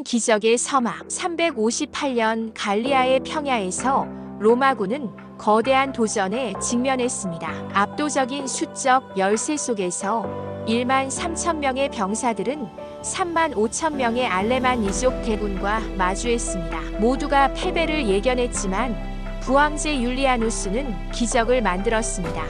기적의 서막 358년 갈리아의 평야에서 로마군은 거대한 도전에 직면했습니다. 압도적인 수적 열세 속에서 1만 3천 명의 병사들은 3만 5천 명의 알레만니족 대군과 마주했습니다. 모두가 패배를 예견했지만 부황제 율리아누스는 기적을 만들었습니다.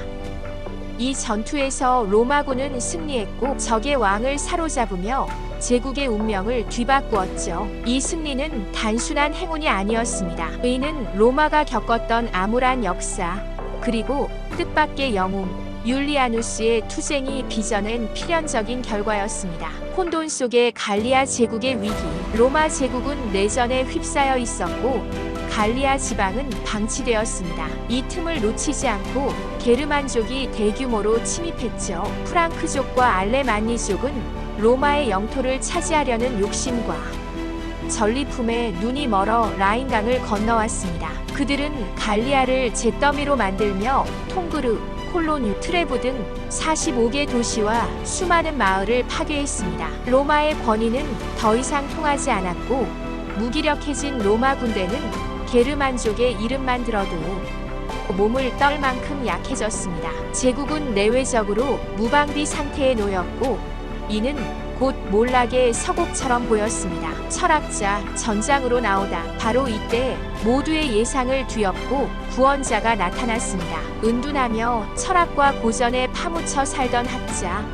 이 전투에서 로마군은 승리했고 적의 왕을 사로잡으며 제국의 운명을 뒤바꾸었죠. 이 승리는 단순한 행운이 아니었습니다. 이는 로마가 겪었던 암울한 역사, 그리고 뜻밖의 영웅 율리아누스의 투쟁이 빚어낸 필연적인 결과였습니다. 혼돈 속의 갈리아 제국의 위기, 로마 제국은 내전에 휩싸여 있었고 갈리아 지방은 방치되었습니다. 이 틈을 놓치지 않고 게르만족이 대규모로 침입했죠. 프랑크족과 알레만니족은 로마의 영토를 차지하려는 욕심과 전리품에 눈이 멀어 라인강을 건너왔습니다. 그들은 갈리아를 잿더미로 만들며 통그르, 콜로뉴, 트레브 등 45개 도시와 수많은 마을을 파괴했습니다. 로마의 권위는 더 이상 통하지 않았고 무기력해진 로마 군대는 게르만족의 이름만 들어도 몸을 떨 만큼 약해졌습니다. 제국은 내외적으로 무방비 상태에 놓였고 이는 곧 몰락의 서곡처럼 보였습니다. 철학자 전장으로 나오다. 바로 이때 모두의 예상을 뒤엎고 구원자가 나타났습니다. 은둔하며 철학과 고전에 파묻혀 살던 학자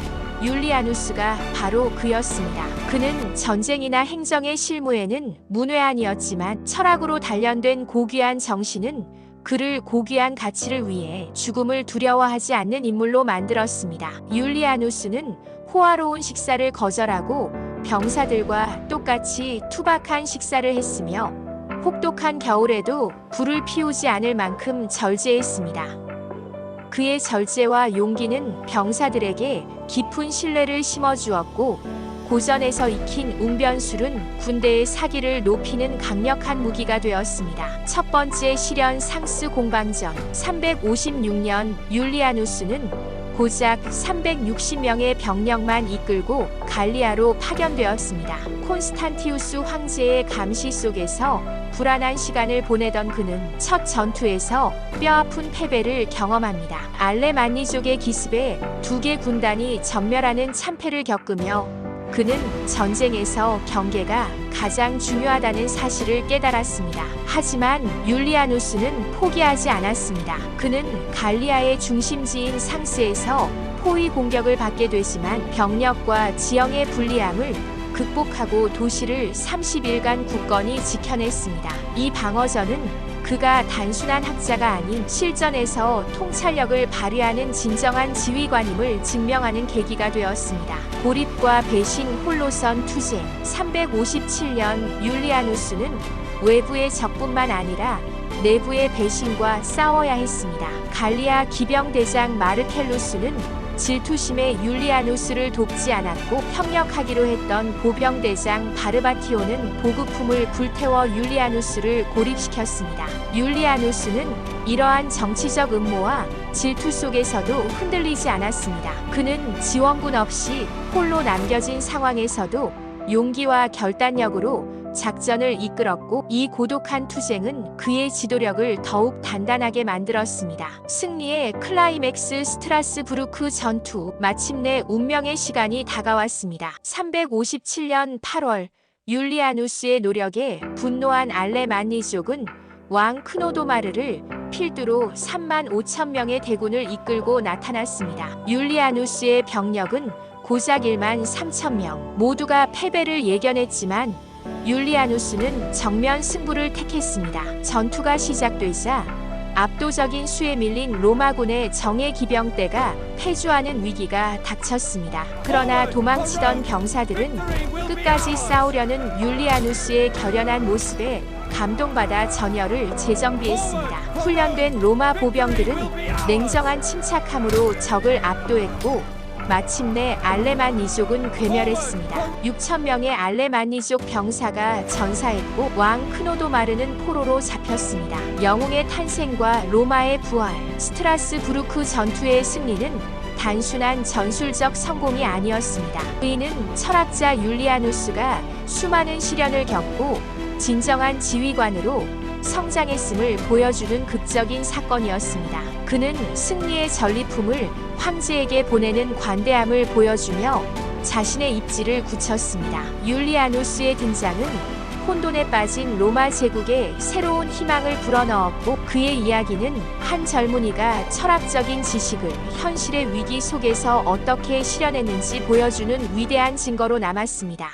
율리아누스가 바로 그였습니다. 그는 전쟁이나 행정의 실무에는 문외한이었지만 철학으로 단련된 고귀한 정신은 그를 고귀한 가치를 위해 죽음을 두려워하지 않는 인물로 만들었습니다. 율리아누스는 호화로운 식사를 거절하고 병사들과 똑같이 투박한 식사를 했으며 혹독한 겨울에도 불을 피우지 않을 만큼 절제했습니다. 그의 절제와 용기는 병사들에게 깊은 신뢰를 심어주었고 고전에서 익힌 웅변술은 군대의 사기를 높이는 강력한 무기가 되었습니다. 첫 번째 시련 상스 공방전 356년 율리아누스는 고작 360명의 병력만 이끌고 갈리아로 파견되었습니다. 콘스탄티우스 황제의 감시 속에서 불안한 시간을 보내던 그는 첫 전투에서 뼈아픈 패배를 경험합니다. 알레만니족의 기습에 두 개 군단이 전멸하는 참패를 겪으며 그는 전쟁에서 경계가 가장 중요하다는 사실을 깨달았습니다. 하지만 율리아누스는 포기하지 않았습니다. 그는 갈리아의 중심지인 상스에서 포위 공격을 받게 되지만 병력과 지형의 불리함을 극복하고 도시를 30일간 굳건히 지켜냈습니다. 이 방어전은 그가 단순한 학자가 아닌 실전에서 통찰력을 발휘하는 진정한 지휘관임을 증명하는 계기가 되었습니다. 고립과 배신 홀로선 투쟁 357년 율리아누스는 외부의 적뿐만 아니라 내부의 배신과 싸워야 했습니다. 갈리아 기병대장 마르켈루스는 질투심에 율리아누스를 돕지 않았고 협력하기로 했던 보병대장 바르바티오는 보급품을 불태워 율리아누스를 고립시켰습니다. 율리아누스는 이러한 정치적 음모와 질투 속에서도 흔들리지 않았습니다. 그는 지원군 없이 홀로 남겨진 상황에서도 용기와 결단력으로 작전을 이끌었고 이 고독한 투쟁은 그의 지도력을 더욱 단단하게 만들었습니다. 승리의 클라이맥스 스트라스부르크 전투 마침내 운명의 시간이 다가왔습니다. 357년 8월 율리아누스의 노력에 분노한 알레만니족은 왕 크노도마르를 필두로 3만 5천 명의 대군을 이끌고 나타났습니다. 율리아누스의 병력은 고작 1만 3천 명. 모두가 패배를 예견했지만 율리아누스는 정면 승부를 택했습니다. 전투가 시작되자 압도적인 수에 밀린 로마군의 정예 기병대가 패주하는 위기가 닥쳤습니다. 그러나 도망치던 병사들은 끝까지 싸우려는 율리아누스의 결연한 모습에 감동받아 전열을 재정비했습니다. 훈련된 로마 보병들은 냉정한 침착함으로 적을 압도했고 마침내 알레만니족은 괴멸했습니다. 6천 명의 알레만니족 병사가 전사했고 왕 크노도마르는 포로로 잡혔습니다. 영웅의 탄생과 로마의 부활, 스트라스부르크 전투의 승리는 단순한 전술적 성공이 아니었습니다. 그이는 철학자 율리아누스가 수많은 시련을 겪고 진정한 지휘관으로 성장했음을 보여주는 극적인 사건이었습니다. 그는 승리의 전리품을 황제에게 보내는 관대함을 보여주며 자신의 입지를 굳혔습니다. 율리아누스의 등장은 혼돈에 빠진 로마 제국에 새로운 희망을 불어넣었고, 그의 이야기는 한 젊은이가 철학적인 지식을 현실의 위기 속에서 어떻게 실현했는지 보여주는 위대한 증거로 남았습니다.